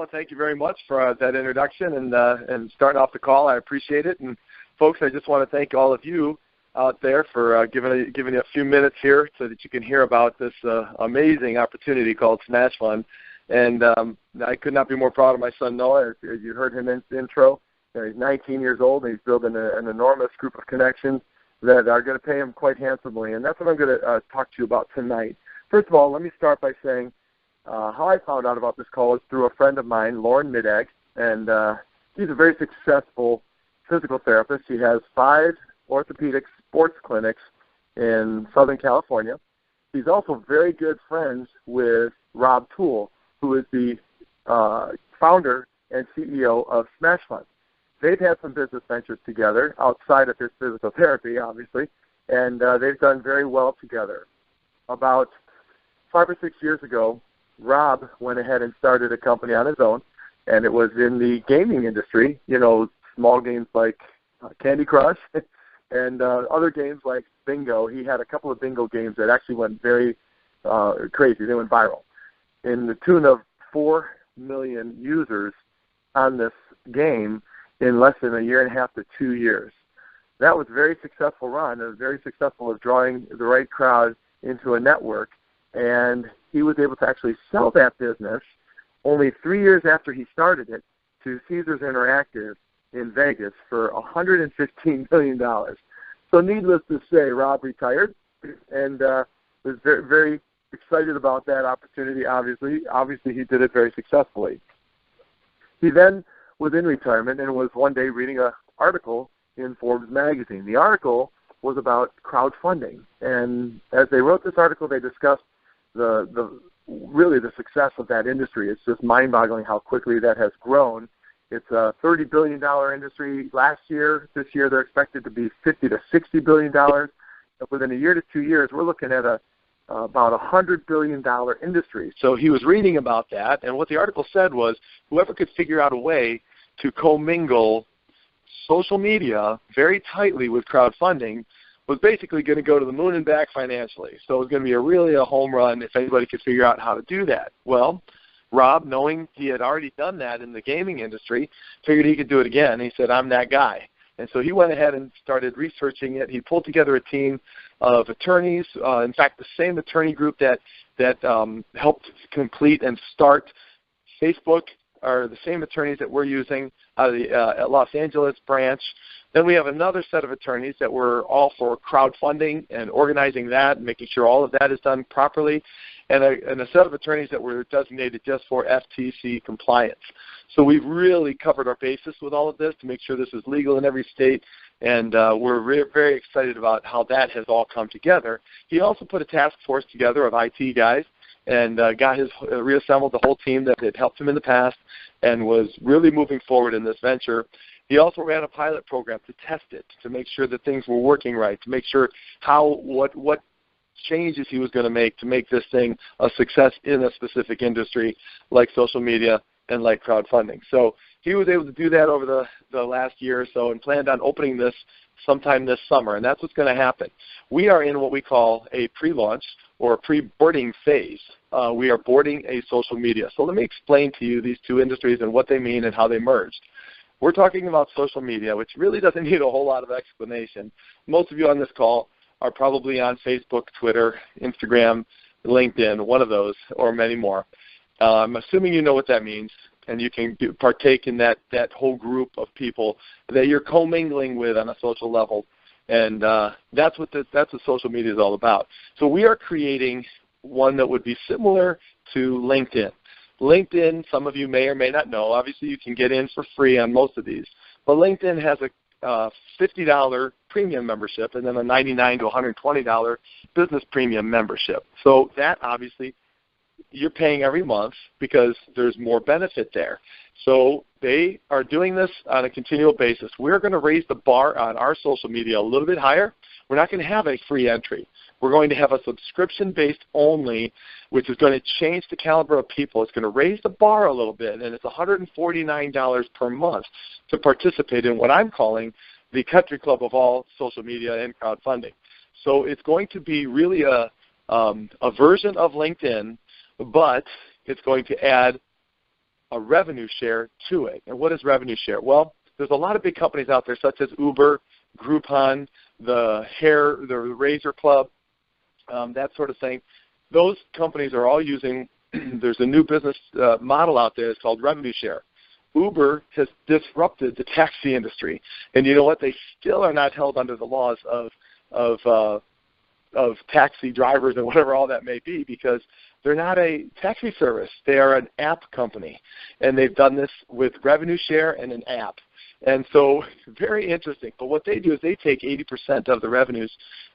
Alan, thank you very much for that introduction and starting off the call. I appreciate it. And, folks, I just want to thank all of you out there for giving you a few minutes here so that you can hear about this amazing opportunity called SmashFund. And I could not be more proud of my son, Noah. As you heard him in the intro, he's 19 years old, and he's building an enormous group of connections that are going to pay him quite handsomely. And that's what I'm going to talk to you about tonight. First of all, let me start by saying how I found out about this call is through a friend of mine, Lauren Middag, and he's a very successful physical therapist. He has 5 orthopedic sports clinics in Southern California. He's also very good friends with Rob Toole, who is the founder and CEO of SmashFund. They've had some business ventures together outside of his physical therapy, obviously, and they've done very well together. About 5 or 6 years ago, Rob went ahead and started a company on his own, and it was in the gaming industry, small games like Candy Crush and other games like Bingo. He had a couple of bingo games that actually went very crazy. They went viral in the tune of 4 million users on this game in less than a year and a half to 2 years. That was a very successful run. It was very successful of drawing the right crowd into a network, and he was able to actually sell that business only 3 years after he started it to Caesars Interactive in Vegas for $115 million. So needless to say, Rob retired and was very, very excited about that opportunity, obviously. Obviously, he did it very successfully. He then was in retirement and was one day reading an article in Forbes magazine. The article was about crowdfunding. And as they wrote this article, they discussed really the success of that industry. It's just mind-boggling how quickly that has grown. It's a $30 billion industry last year. This year they're expected to be $50 to $60 billion. Within a year to 2 years, we're looking at about $100 billion industry. So he was reading about that, and what the article said was whoever could figure out a way to commingle social media very tightly with crowdfunding was basically going to go to the moon and back financially. So it was going to be really a home run if anybody could figure out how to do that. Well, Rob, knowing he had already done that in the gaming industry, figured he could do it again. He said, I'm that guy. And so he went ahead and started researching it. He pulled together a team of attorneys, in fact, the same attorney group that helped complete and start Facebook are the same attorneys that we're using out of the Los Angeles branch. Then we have another set of attorneys that were all for crowdfunding and organizing that and making sure all of that is done properly, and a set of attorneys that were designated just for FTC compliance. So we've really covered our bases with all of this to make sure this is legal in every state, and we're very excited about how that has all come together. He also put a task force together of IT guys and reassembled the whole team that had helped him in the past and was really moving forward in this venture. He also ran a pilot program to test it, to make sure that things were working right, to make sure what changes he was going to make this thing a success in a specific industry like social media and like crowdfunding. So he was able to do that over the last year or so and planned on opening this sometime this summer, and that's what's going to happen. We are in what we call a pre-launch or a pre-boarding phase. We are boarding a social media. So let me explain to you these two industries and what they mean and how they merged. We're talking about social media, which really doesn't need a whole lot of explanation. Most of you on this call are probably on Facebook, Twitter, Instagram, LinkedIn, one of those, or many more. I'm assuming you know what that means, and you can partake in that whole group of people that you're commingling with on a social level. And that's what social media is all about. So we are creating one that would be similar to LinkedIn. LinkedIn, some of you may or may not know, obviously you can get in for free on most of these, but LinkedIn has a $50 premium membership and then a $99 to $120 business premium membership. So that obviously you're paying every month because there's more benefit there. So they are doing this on a continual basis. We're going to raise the bar on our social media a little bit higher. We're not going to have a free entry. We're going to have a subscription-based only, which is going to change the caliber of people. It's going to raise the bar a little bit, and it's $149 per month to participate in what I'm calling the country club of all social media and crowdfunding. So it's going to be really a version of LinkedIn, but it's going to add a revenue share to it. And what is revenue share? Well, there's a lot of big companies out there such as Uber, Groupon, the Razor Club, that sort of thing. Those companies are all using, there's a new business model out there. It's called revenue share. Uber has disrupted the taxi industry. And you know what? They still are not held under the laws of taxi drivers and whatever all that may be, because they're not a taxi service. They are an app company, and they've done this with revenue share and an app. And so very interesting. But what they do is they take 80% of the revenues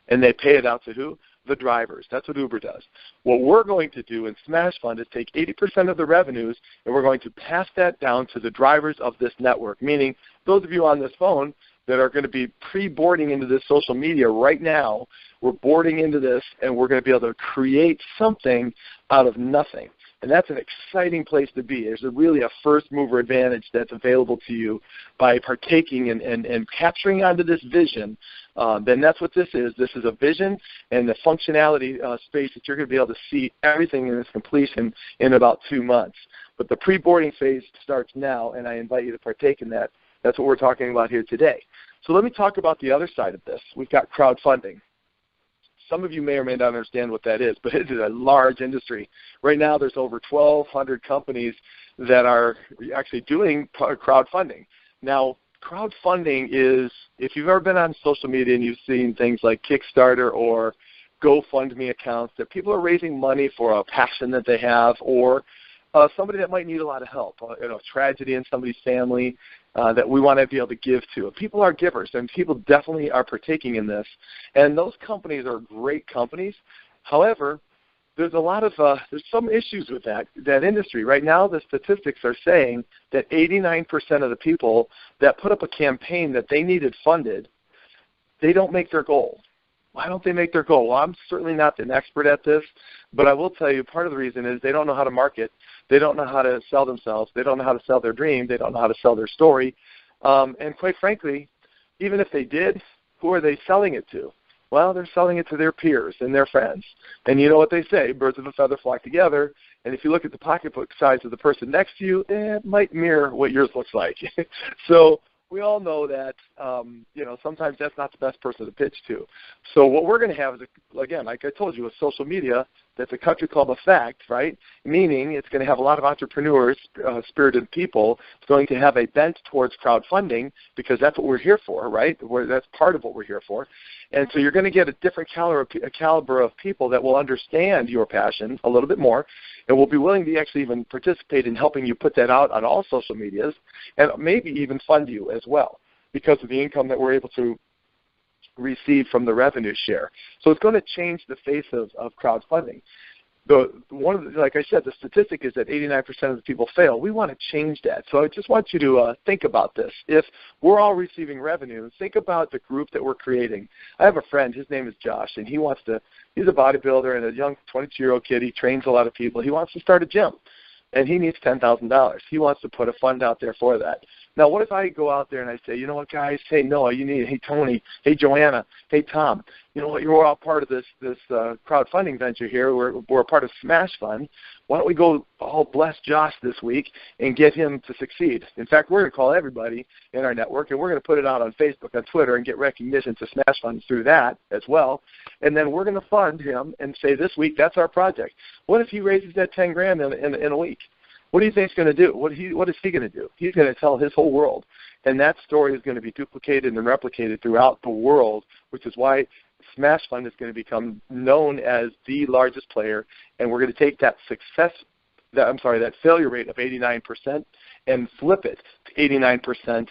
and they pay it out to who? The drivers. That's what Uber does. What we're going to do in SmashFund is take 80% of the revenues and we're going to pass that down to the drivers of this network, meaning those of you on this phone that are going to be pre-boarding into this social media right now, we're boarding into this and we're going to be able to create something out of nothing. And that's an exciting place to be. There's really a first mover advantage that's available to you by partaking and capturing onto this vision. Then that's what this is. This is a vision and the functionality space that you're going to be able to see everything in its completion in about 2 months. But the pre-boarding phase starts now, and I invite you to partake in that. That's what we're talking about here today. So let me talk about the other side of this. We've got crowdfunding. Some of you may or may not understand what that is, but it is a large industry. Right now there's over 1,200 companies that are actually doing crowdfunding. Now, crowdfunding is, if you've ever been on social media and you've seen things like Kickstarter or GoFundMe accounts, that people are raising money for a passion that they have or somebody that might need a lot of help, tragedy in somebody's family that we want to be able to give to. People are givers, and people definitely are partaking in this. And those companies are great companies. However, there's a lot of there's some issues with that industry. Right now, the statistics are saying that 89% of the people that put up a campaign that they needed funded, they don't make their goal. Why don't they make their goal? Well, I'm certainly not an expert at this, but I will tell you part of the reason is they don't know how to market. They don't know how to sell themselves. They don't know how to sell their dream. They don't know how to sell their story. And quite frankly, even if they did, who are they selling it to? Well, they're selling it to their peers and their friends. And you know what they say, birds of a feather flock together. And if you look at the pocketbook size of the person next to you, it might mirror what yours looks like. So we all know that, sometimes that's not the best person to pitch to. So what we're going to have is, again, like I told you, with social media, that's a country club effect, right? Meaning it's going to have a lot of entrepreneurs, spirited people. It's going to have a bent towards crowdfunding because that's what we're here for, right? That's part of what we're here for. And so you're going to get a different caliber of people that will understand your passion a little bit more and will be willing to actually even participate in helping you put that out on all social medias and maybe even fund you as well because of the income that we're able to receive from the revenue share. So it's going to change the face of crowdfunding. Like I said, the statistic is that 89% of the people fail. We want to change that. So I just want you to think about this. If we're all receiving revenue, think about the group that we're creating. I have a friend. His name is Josh, and he's a bodybuilder and a young 22-year-old kid. He trains a lot of people. He wants to start a gym, and he needs $10,000. He wants to put a fund out there for that. Now, what if I go out there and I say, you know what, guys? Hey, Noah, hey, Tony, hey, Joanna, hey, Tom, you know what, you're all part of this crowdfunding venture here. We're a part of SmashFund. Why don't we go all bless Josh this week and get him to succeed? In fact, we're going to call everybody in our network, and we're going to put it out on Facebook, on Twitter, and get recognition to SmashFund through that as well. And then we're going to fund him and say this week, that's our project. What if he raises that $10,000 in a week? What do you think he's going to do? What is he going to do? He's going to tell his whole world. And that story is going to be duplicated and replicated throughout the world, which is why SmashFund is going to become known as the largest player. And we're going to take that that failure rate of 89% and flip it to 89%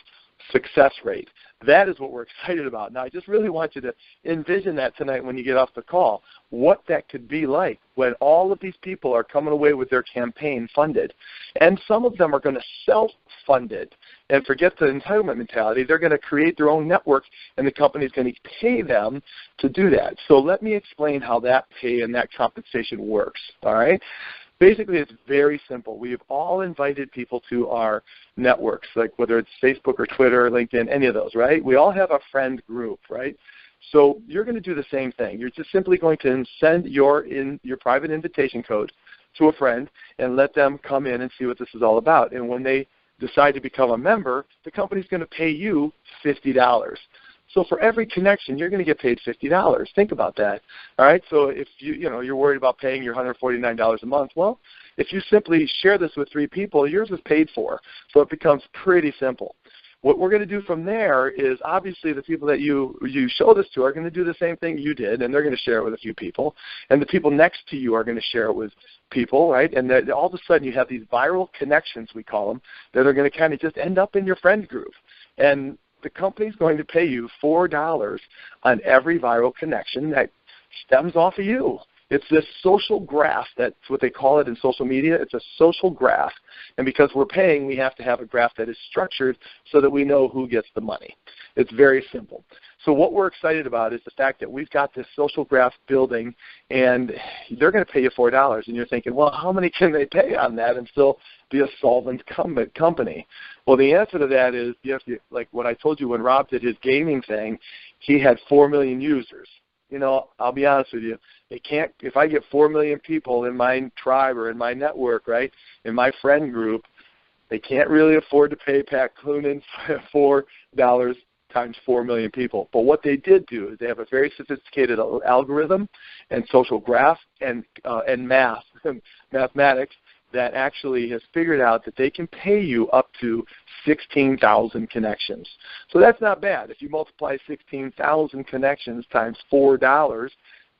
success rate. That is what we're excited about. Now, I just really want you to envision that tonight when you get off the call, what that could be like when all of these people are coming away with their campaign funded. And some of them are going to self-fund it and forget the entitlement mentality. They're going to create their own network, and the company is going to pay them to do that. So let me explain how that pay and that compensation works, all right? Basically, it's very simple. We have all invited people to our networks, like whether it's Facebook or Twitter or LinkedIn, any of those, right? We all have a friend group, right? So you're going to do the same thing. You're just simply going to send your private invitation code to a friend and let them come in and see what this is all about. And when they decide to become a member, the company's going to pay you $50. So for every connection, you're going to get paid $50. Think about that. All right. So if you're worried about paying your $149 a month, well, if you simply share this with 3 people, yours is paid for. So it becomes pretty simple. What we're going to do from there is obviously the people that you show this to are going to do the same thing you did, and they're going to share it with a few people. And the people next to you are going to share it with people, right? And then all of a sudden you have these viral connections, we call them, that are going to kind of just end up in your friend group. And the company's going to pay you $4 on every viral connection that stems off of you. It's this social graph. That's what they call it in social media. It's a social graph. And because we're paying, we have to have a graph that is structured so that we know who gets the money. It's very simple. So what we're excited about is the fact that we've got this social graph building, and they're going to pay you $4. And you're thinking, well, how many can they pay on that and still be a solvent company? Well, the answer to that is, you have to, like what I told you when Rob did his gaming thing, he had 4 million users. I'll be honest with you. If I get 4 million people in my tribe or in my network, right, in my friend group, they can't really afford to pay Pat Cloonan $4 times 4 million people. But what they did do is they have a very sophisticated algorithm and social graph and mathematics that actually has figured out that they can pay you up to 16,000 connections. So that's not bad. If you multiply 16,000 connections times $4,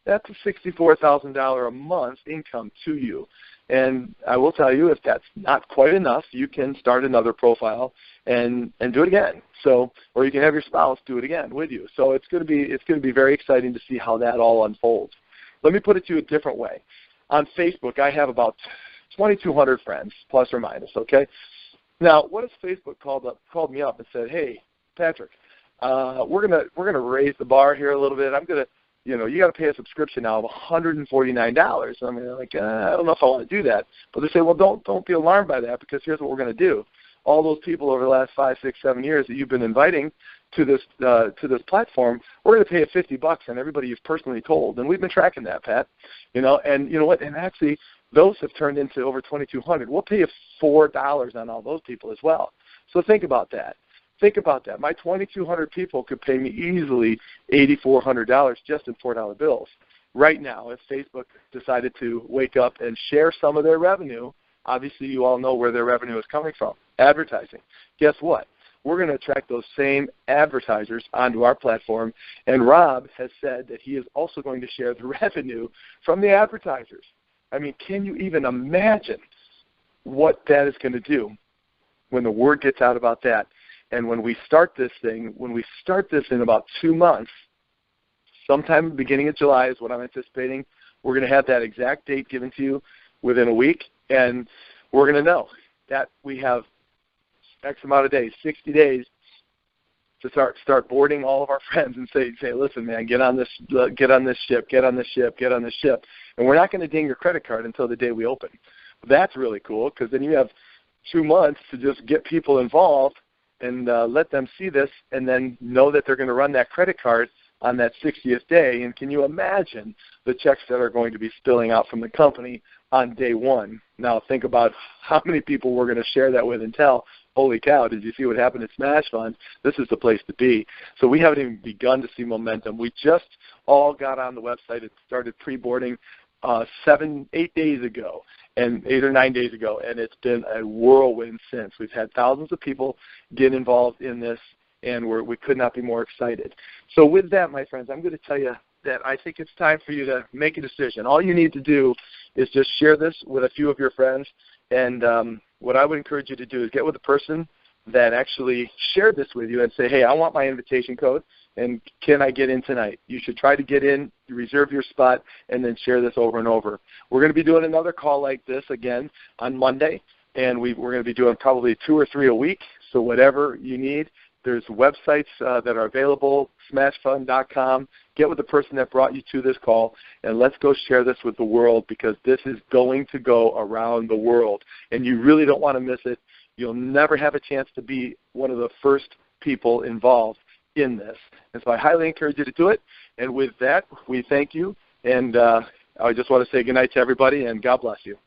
that's a $64,000 a month income to you. And I will tell you, if that's not quite enough, you can start another profile and do it again. Or you can have your spouse do it again with you. So it's going to be very exciting to see how that all unfolds. Let me put it to you a different way. On Facebook, I have about 2,200 friends, plus or minus. Okay. Now, what if Facebook called me up and said, "Hey, Patrick, we're gonna raise the bar here a little bit. I'm gonna, you got to pay a subscription now of $149." I mean, like, I don't know if I want to do that. But they say, well, don't be alarmed by that, because here's what we're going to do. All those people over the last 5, 6, 7 years that you've been inviting to this platform, we're going to pay you $50 on everybody you've personally told, and we've been tracking that, Pat. And you know what? And actually, those have turned into over 2,200. We'll pay you $4 on all those people as well. So think about that. My 2,200 people could pay me easily $8,400 just in $4 bills. Right now, if Facebook decided to wake up and share some of their revenue, obviously you all know where their revenue is coming from, advertising. Guess what? We're going to attract those same advertisers onto our platform, and Rob has said that he is also going to share the revenue from the advertisers. I mean, can you even imagine what that is going to do when the word gets out about that? And when we start this in about 2 months, sometime the beginning of July is what I'm anticipating, we're going to have that exact date given to you within a week, and we're going to know that we have X amount of days, 60 days, to start boarding all of our friends and say, listen, man, get on this ship. And we're not going to ding your credit card until the day we open. That's really cool, because then you have 2 months to just get people involved and let them see this, and then know that they're going to run that credit card on that 60th day. And can you imagine the checks that are going to be spilling out from the company on day one? Now think about how many people we're going to share that with and tell, holy cow, did you see what happened at SmashFund? This is the place to be. So we haven't even begun to see momentum. We just all got on the website and started pre-boarding 8 days ago, and 8 or 9 days ago, and it's been a whirlwind since. We've had thousands of people get involved in this, and we could not be more excited. So with that, my friends, I'm going to tell you that I think it's time for you to make a decision. All you need to do is just share this with a few of your friends, and what I would encourage you to do is get with the person that actually shared this with you and say, hey, I want my invitation code, and can I get in tonight? You should try to get in, reserve your spot, and then share this over and over. We're going to be doing another call like this again on Monday, and we're going to be doing probably 2 or 3 a week, so whatever you need. There's websites that are available, SmashFund.com. Get with the person that brought you to this call, and let's go share this with the world, because this is going to go around the world, and you really don't want to miss it. You'll never have a chance to be one of the first people involved in this. And so I highly encourage you to do it. And with that, we thank you, and I just want to say good night to everybody, and God bless you.